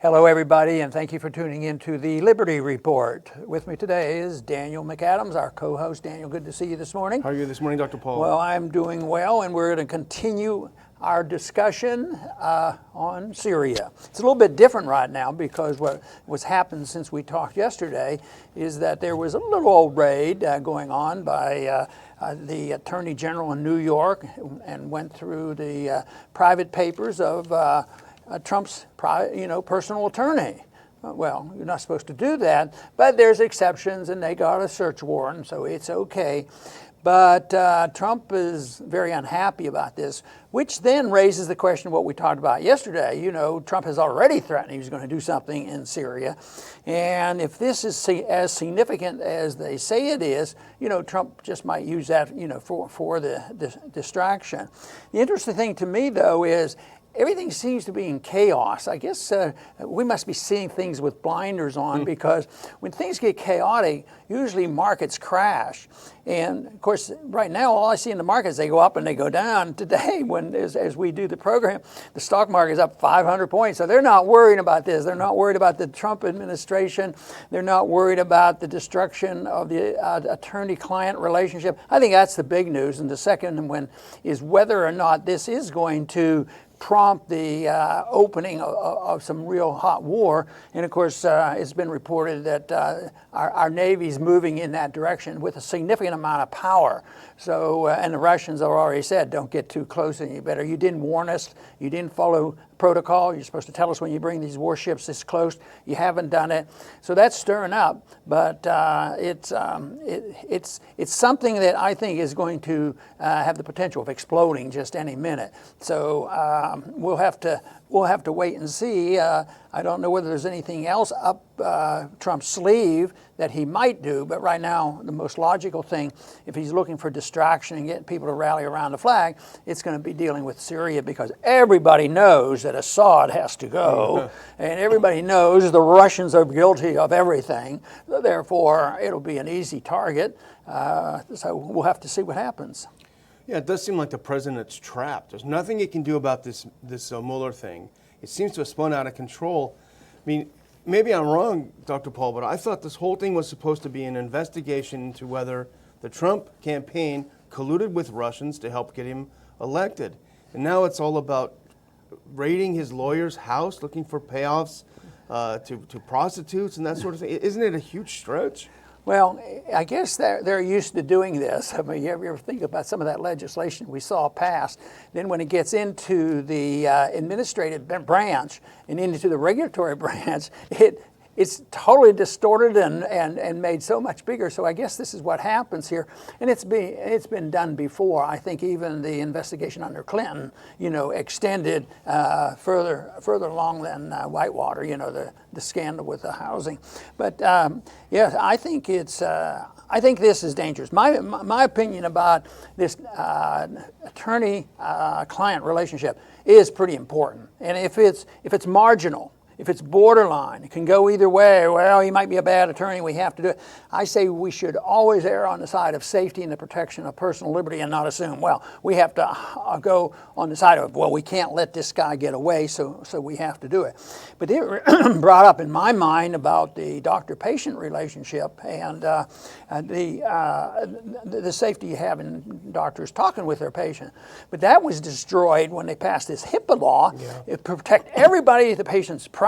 Hello, everybody, and thank you for tuning in to the Liberty Report. With me today is Daniel McAdams, our co-host. Daniel, good to see you this morning. How are you this morning, Dr. Paul? Well, I'm doing well, and we're going to continue our discussion on Syria. It's a little bit different right now because what's happened since we talked yesterday is that there was a little old raid going on by the Attorney General in New York and went through the private papers of Trump's personal attorney. Well, you're not supposed to do that, but there's exceptions, and they got a search warrant, so it's okay. But Trump is very unhappy about this, which then raises the question of what we talked about yesterday. You know, Trump has already threatened he was going to do something in Syria. And if this is as significant as they say it is, you know, Trump just might use that, for the distraction. The interesting thing to me, though, is everything seems to be in chaos. I guess we must be seeing things with blinders on because when things get chaotic, usually markets crash. And of course, right now, all I see in the markets, they go up and they go down. Today, as we do the program, the stock market is up 500 points. So they're not worried about this. They're not worried about the Trump administration. They're not worried about the destruction of the attorney-client relationship. I think that's the big news. And the second one is whether or not this is going to prompt the opening of some real hot war. And of course, it's been reported that our Navy's moving in that direction with a significant amount of power. So, and the Russians have already said, don't get too close any better. You didn't warn us. You didn't follow protocol. You're supposed to tell us when you bring these warships this close. You haven't done it. So that's stirring up, but it's something that I think is going to have the potential of exploding just any minute. So we'll have to wait and see. I don't know whether there's anything else up Trump's sleeve that he might do, but right now the most logical thing, if he's looking for distraction and getting people to rally around the flag, it's going to be dealing with Syria because everybody knows that Assad has to go, and everybody knows the Russians are guilty of everything. Therefore, it'll be an easy target. So we'll have to see what happens. Yeah, it does seem like the president's trapped. There's nothing he can do about this Mueller thing. It seems to have spun out of control. I mean, maybe I'm wrong, Dr. Paul, but I thought this whole thing was supposed to be an investigation into whether the Trump campaign colluded with Russians to help get him elected. And now it's all about raiding his lawyer's house, looking for payoffs to prostitutes and that sort of thing. Isn't it a huge stretch? Well, I guess they're used to doing this. I mean, you ever think about some of that legislation we saw passed? Then when it gets into the administrative branch and into the regulatory branch, it's totally distorted and made so much bigger. So I guess this is what happens here. And it's been done before. I think even the investigation under Clinton, extended further along than Whitewater, the scandal with the housing. But yeah, I think this is dangerous. My opinion about this attorney-client relationship is pretty important. And if it's marginal, if it's borderline, it can go either way. Well, he might be a bad attorney, we have to do it. I say we should always err on the side of safety and the protection of personal liberty and not assume, well, we have to go on the side of, well, we can't let this guy get away, so we have to do it. But it brought up in my mind about the doctor-patient relationship and the safety you have in doctors talking with their patient. But that was destroyed when they passed this HIPAA law. Yeah. It protect everybody, the patient's privacy,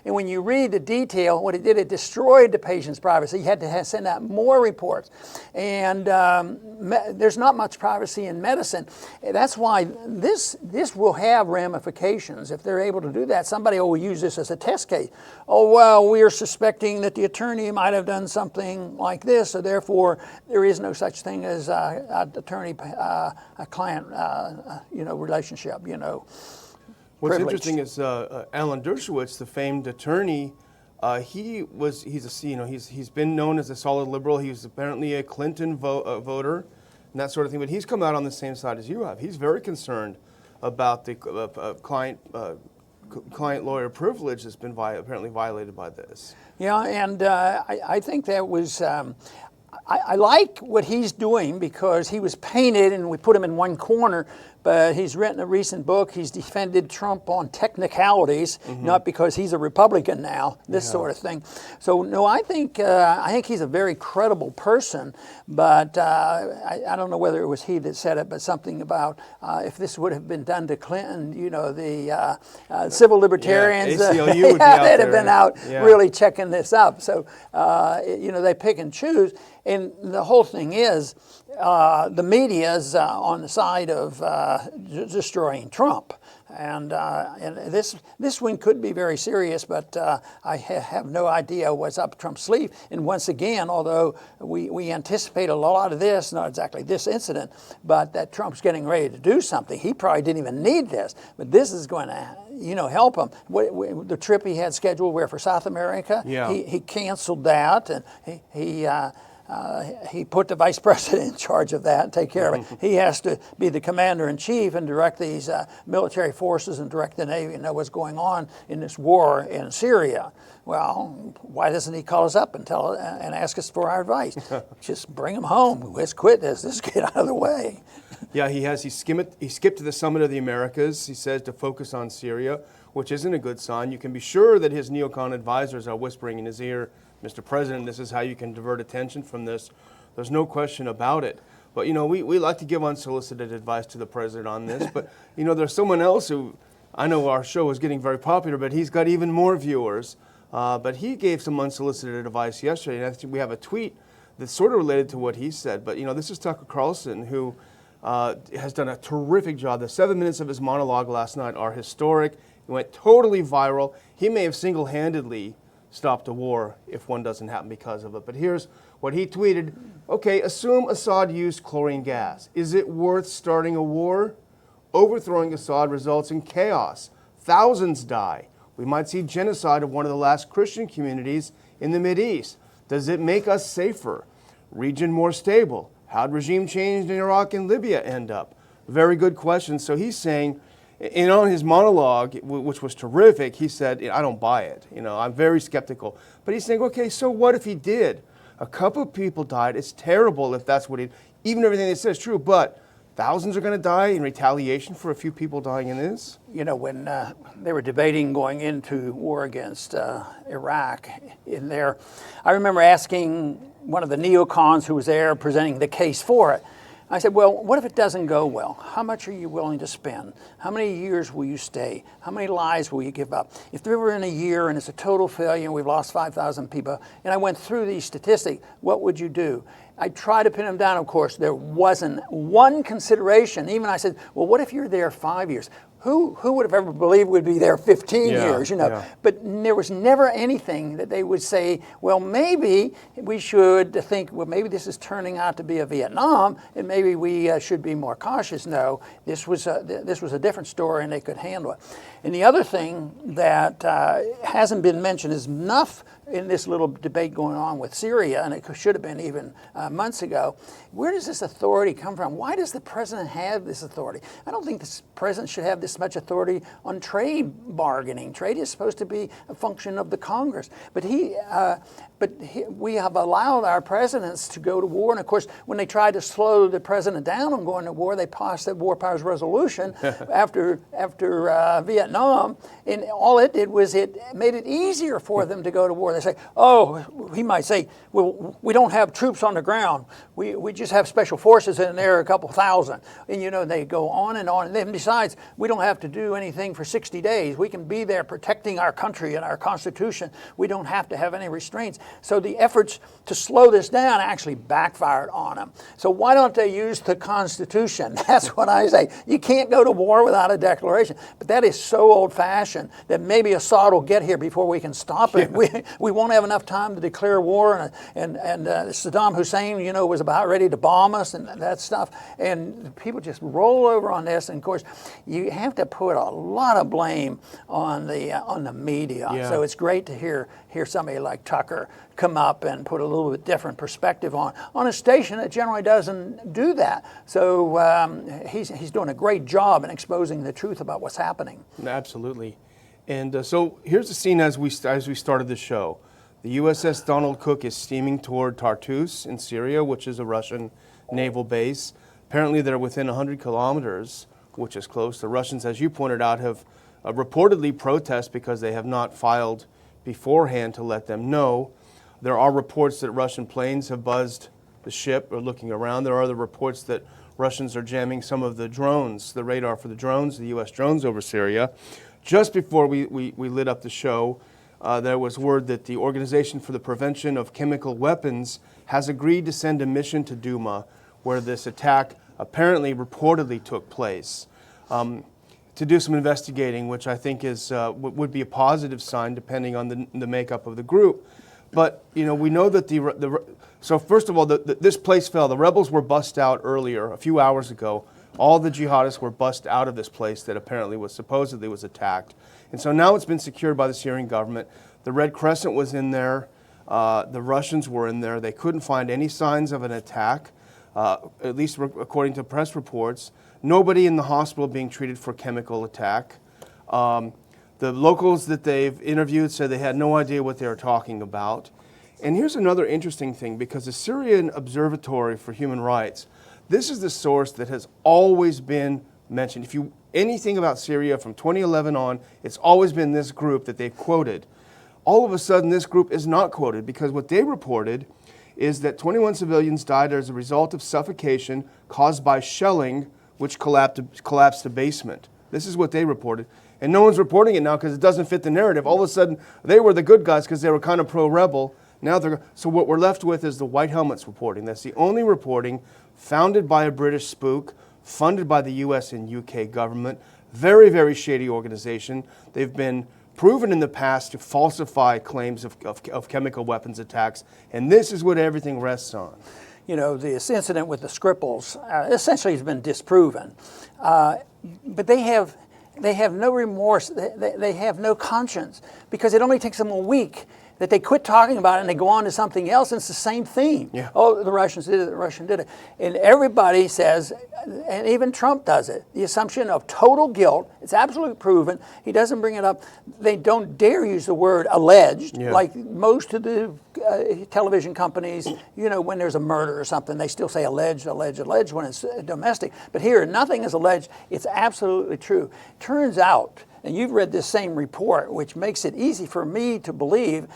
and when you read the detail, what it did, it destroyed the patient's privacy. You had to send out more reports, and there's not much privacy in medicine. That's why this will have ramifications if they're able to do that. Somebody will use this as a test case. Oh, well, we are suspecting that the attorney might have done something like this, so therefore there is no such thing as an attorney-client relationship. What's privilege. interesting is Alan Dershowitz, the famed attorney. He's been known as a solid liberal. He was apparently a Clinton voter and that sort of thing. But he's come out on the same side as you have. He's very concerned about the client-lawyer privilege that's been apparently violated by this. Yeah, and I think that was. I like what he's doing because he was painted and we put him in one corner, but he's written a recent book. He's defended Trump on technicalities, not because he's a Republican now, this sort of thing. So no, I think he's a very credible person, but I don't know whether it was he that said it, but something about if this would have been done to Clinton, you know, the civil libertarians, ACLU would be out they'd there. have been out Yeah. really checking this up. So, you know, they pick and choose. And the whole thing is the media's on the side of destroying Trump. And this one could be very serious, but I have no idea what's up Trump's sleeve. And once again, although we anticipate a lot of this, not exactly this incident, but that Trump's getting ready to do something. He probably didn't even need this, but this is going to, you know, help him. The trip he had scheduled for South America, he canceled that, and he put the vice president in charge of that and take care of it. He has to be the commander-in-chief and direct these military forces and direct the Navy and know what's going on in this war in Syria. Well, why doesn't he call us up and ask us for our advice? Just bring him home. Let's quit this. Let's get out of the way. Yeah, he has. He skipped to the summit of the Americas, he says, to focus on Syria, which isn't a good sign. You can be sure that his neocon advisors are whispering in his ear, Mr. President, this is how you can divert attention from this. There's no question about it. But, you know, we like to give unsolicited advice to the president on this. But, you know, there's someone else who, I know our show is getting very popular, but he's got even more viewers. But he gave some unsolicited advice yesterday. And I think we have a tweet that's sort of related to what he said. But, you know, this is Tucker Carlson, who has done a terrific job. The 7 minutes of his monologue last night are historic. It went totally viral. He may have single-handedly stopped a war if one doesn't happen because of it. But here's what he tweeted. Okay, assume Assad used chlorine gas. Is it worth starting a war? Overthrowing Assad results in chaos. Thousands die. We might see genocide of one of the last Christian communities in the Mideast. Does it make us safer? Region more stable? How'd regime change in Iraq and Libya end up? Very good question. So he's saying, and on his monologue, which was terrific, he said, I don't buy it. You know, I'm very skeptical. But he's saying, okay, so what if he did? A couple of people died. It's terrible if that's what he, even everything they said is true, but thousands are going to die in retaliation for a few people dying in this? You know, when they were debating going into war against Iraq in there, I remember asking one of the neocons who was there presenting the case for it. I said, well, what if it doesn't go well? How much are you willing to spend? How many years will you stay? How many lives will you give up? If they were in a year and it's a total failure and we've lost 5,000 people, and I went through these statistics, what would you do? I tried to pin them down, of course. There wasn't one consideration. Even I said, well, what if you're there 5 years? Who would have ever believed we'd be there 15 years, you know? Yeah. But there was never anything that they would say, well, maybe we should think, well, maybe this is turning out to be a Vietnam, and maybe we should be more cautious. No, this was a different story, and they could handle it. And the other thing that hasn't been mentioned is enough in this little debate going on with Syria, and it should have been even months ago. Where does this authority come from? Why does the president have this authority? I don't think the president should have this much authority on trade bargaining. Trade is supposed to be a function of the Congress. But we have allowed our presidents to go to war. And of course, when they tried to slow the president down on going to war, they passed the War Powers Resolution after Vietnam. And all it did was it made it easier for them to go to war. They say, oh, he might say, well, we don't have troops on the ground. We just have special forces in there, a couple thousand. And, you know, they go on. And then besides, we don't have to do anything for 60 days. We can be there protecting our country and our Constitution. We don't have to have any restraints. So the efforts to slow this down actually backfired on them. So why don't they use the Constitution? That's what I say. You can't go to war without a declaration. But that is so old-fashioned that maybe Assad will get here before we can stop it. Yeah. We won't have enough time to declare war. And Saddam Hussein, you know, was about ready to bomb us and that stuff. And people just roll over on this. And of course, you have to put a lot of blame on the media. Yeah. So it's great to hear somebody like Tucker come up and put a little bit different perspective on a station that generally doesn't do that. So he's doing a great job in exposing the truth about what's happening. Absolutely. And so here's the scene as we started the show. The USS Donald Cook is steaming toward Tartus in Syria, which is a Russian naval base. Apparently they're within 100 kilometers which is close. The Russians, as you pointed out, have reportedly protest because they have not filed beforehand to let them know. There are reports that Russian planes have buzzed the ship or looking around. There are other reports that Russians are jamming some of the drones, the radar for the drones, the U.S. drones over Syria. Just before we lit up the show, there was word that the Organization for the Prevention of Chemical Weapons has agreed to send a mission to Duma, where this attack apparently reportedly took place, to do some investigating, which I think is would be a positive sign depending on the makeup of the group. But we know that so first of all, this place fell. The rebels were bussed out earlier, a few hours ago. All the jihadists were bussed out of this place that apparently supposedly was attacked. And so now it's been secured by the Syrian government. The Red Crescent was in there. The Russians were in there. They couldn't find any signs of an attack, at least according to press reports. Nobody in the hospital being treated for chemical attack. The locals that they've interviewed said they had no idea what they were talking about. And here's another interesting thing, because the Syrian Observatory for Human Rights, this is the source that has always been mentioned. If you anything about Syria from 2011 on, it's always been this group that they've quoted. All of a sudden, this group is not quoted, because what they reported is that 21 civilians died as a result of suffocation caused by shelling, which collapsed the basement. This is what they reported. And no one's reporting it now because it doesn't fit the narrative. All of a sudden, they were the good guys because they were kind of pro-rebel. Now so what we're left with is the White Helmets reporting. That's the only reporting founded by a British spook, funded by the US and UK government. Very, very shady organization. They've been proven in the past to falsify claims of chemical weapons attacks. And this is what everything rests on. This incident with the Skripals essentially has been disproven. But they have no remorse. They have no conscience, because it only takes them a week that they quit talking about it and they go on to something else, and it's the same theme. Yeah. Oh, the Russians did it, the Russian did it. And everybody says, and even Trump does it, the assumption of total guilt. It's absolutely proven. He doesn't bring it up. They don't dare use the word alleged, like most of the television companies. When there's a murder or something, they still say alleged, alleged, alleged when it's domestic. But here, nothing is alleged. It's absolutely true. Turns out, and you've read this same report, which makes it easy for me to believe,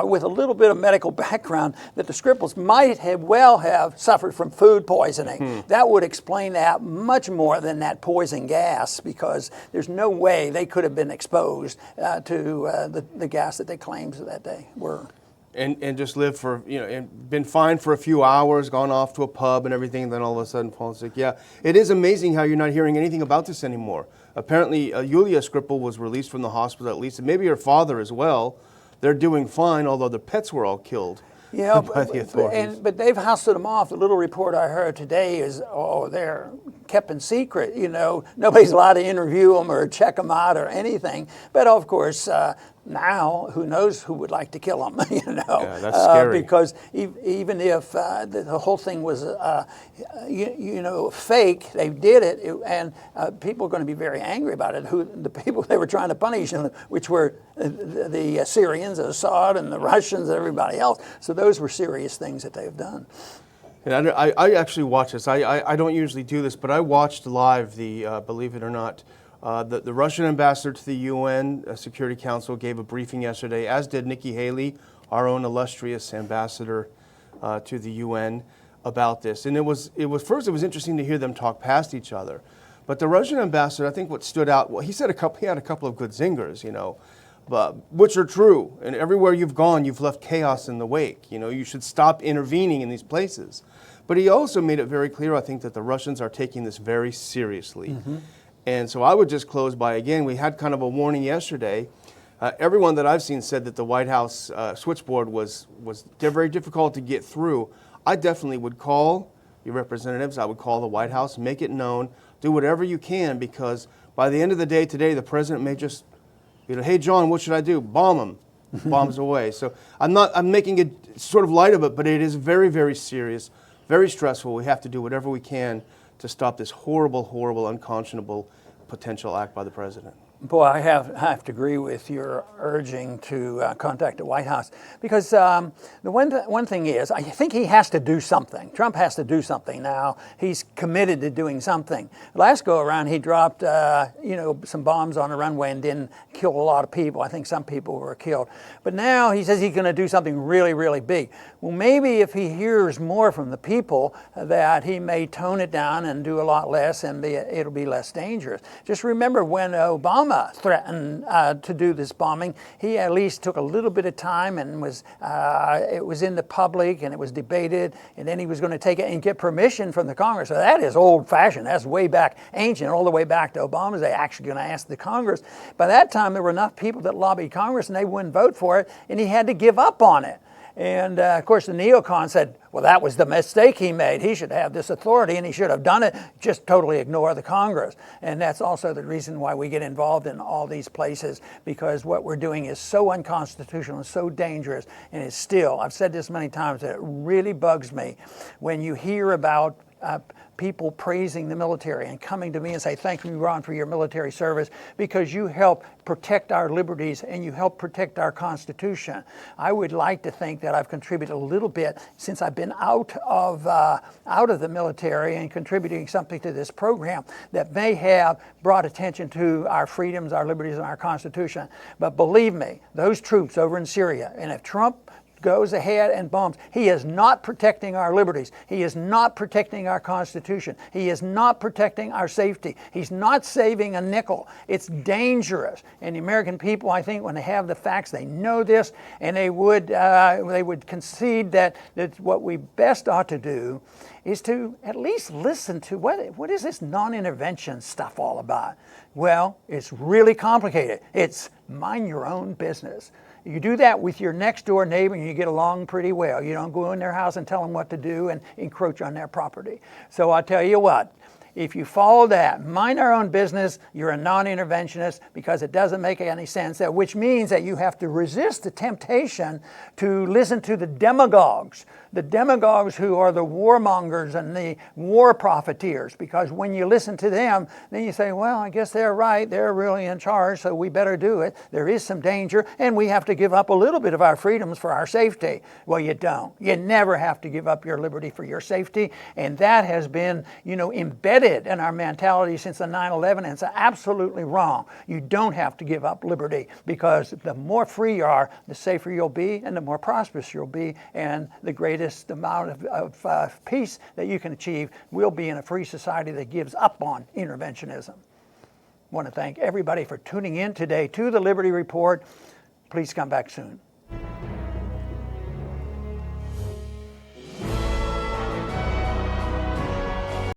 with a little bit of medical background, that the Skripals might have suffered from food poisoning. That would explain that much more than that poison gas, because there's no way they could have been exposed to the gas that they claimed that they were. And just lived for, and been fine for a few hours, gone off to a pub and everything, and then all of a sudden fallen sick. Yeah, it is amazing how you're not hearing anything about this anymore. Apparently, Yulia Skripal was released from the hospital at least, and maybe her father as well. They're doing fine, although the pets were all killed by the authorities. But they've housed them off. The little report I heard today is, they're kept in secret. Nobody's allowed to interview them or check them out or anything. But of course, now, who knows who would like to kill them, Yeah, that's scary. Because even if the whole thing was, fake, they did it, and people are going to be very angry about it. The people they were trying to punish, which were the Syrians, Assad, and the Russians, and everybody else. So those were serious things that they've done. And I actually watched this. I don't usually do this, but I watched live the, believe it or not, the Russian ambassador to the UN Security Council gave a briefing yesterday, as did Nikki Haley, our own illustrious ambassador to the UN, about this. And it was interesting to hear them talk past each other. But the Russian ambassador, I think what stood out, well, he had a couple of good zingers, which are true. And everywhere you've gone, you've left chaos in the wake. You should stop intervening in these places. But he also made it very clear, I think, that the Russians are taking this very seriously. Mm-hmm. And so I would just close by, again, we had kind of a warning yesterday. Everyone that I've seen said that the White House switchboard was very difficult to get through. I definitely would call your representatives. I would call the White House, make it known, do whatever you can, because by the end of the day today, the president may just, hey, John, what should I do? Bomb him. Bombs away. So I'm making it sort of light of it, but it is very, very serious, very stressful. We have to do whatever we can to stop this horrible, horrible, unconscionable potential act by the president. Boy, I have to agree with your urging to contact the White House because the one thing is, I think he has to do something. Trump has to do something now. He's committed to doing something. Last go around, he dropped some bombs on a runway and didn't kill a lot of people. I think some people were killed. But now he says he's going to do something really, really big. Well, maybe if he hears more from the people, that he may tone it down and do a lot less, and it'll be less dangerous. Just remember when Obama threatened to do this bombing, he at least took a little bit of time and it was in the public and it was debated, and then he was going to take it and get permission from the Congress. So that is old-fashioned. That's way back, ancient, all the way back to Obama. They actually going to ask the Congress. By that time, there were enough people that lobbied Congress and they wouldn't vote for it, and he had to give up on it. And of course, the neocons said, well, that was the mistake he made. He should have this authority and he should have done it. Just totally ignore the Congress. And that's also the reason why we get involved in all these places, because what we're doing is so unconstitutional and so dangerous. And it's still, I've said this many times, that it really bugs me when you hear about people praising the military and coming to me and say, thank you, Ron, for your military service because you help protect our liberties and you help protect our Constitution. I would like to think that I've contributed a little bit since I've been out of the military and contributing something to this program that may have brought attention to our freedoms, our liberties, and our Constitution. But believe me, those troops over in Syria, and if Trump goes ahead and bombs, he is not protecting our liberties. He is not protecting our Constitution. He is not protecting our safety. He's not saving a nickel. It's dangerous. And the American people, I think, when they have the facts, they know this, and they would concede that what we best ought to do is to at least listen to what is this non-intervention stuff all about? Well, it's really complicated. It's mind your own business. You do that with your next door neighbor and you get along pretty well. You don't go in their house and tell them what to do and encroach on their property. So I'll tell you what, if you follow that, mind our own business, you're a non-interventionist because it doesn't make any sense, which means that you have to resist the temptation to listen to the demagogues who are the warmongers and the war profiteers, because when you listen to them, then you say, well, I guess they're right, they're really in charge, so we better do it. There is some danger, and we have to give up a little bit of our freedoms for our safety. Well, you don't. You never have to give up your liberty for your safety, and that has been, embedded in our mentality since the 9/11, and it's absolutely wrong. You don't have to give up liberty, because the more free you are, the safer you'll be, and the more prosperous you'll be, and the greatest amount of peace that you can achieve will be in a free society that gives up on interventionism. I want to thank everybody for tuning in today to the Liberty Report. Please come back soon.